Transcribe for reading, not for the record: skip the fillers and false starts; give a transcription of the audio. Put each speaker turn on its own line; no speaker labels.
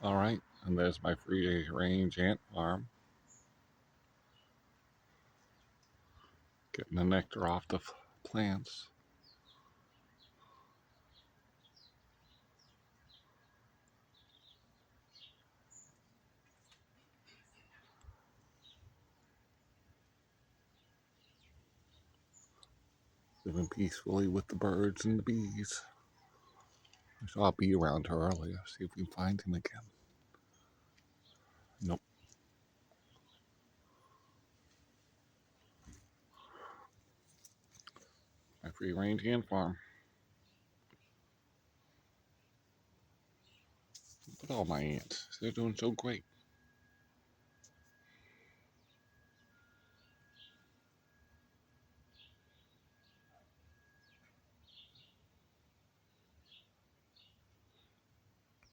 Alright, and there's my free range ant farm. Getting the nectar off the plants. Living peacefully with the birds and the bees. I saw a bee around her earlier. See if we can find him again. Nope. My free range ant farm. Look at all my ants. They're doing so great.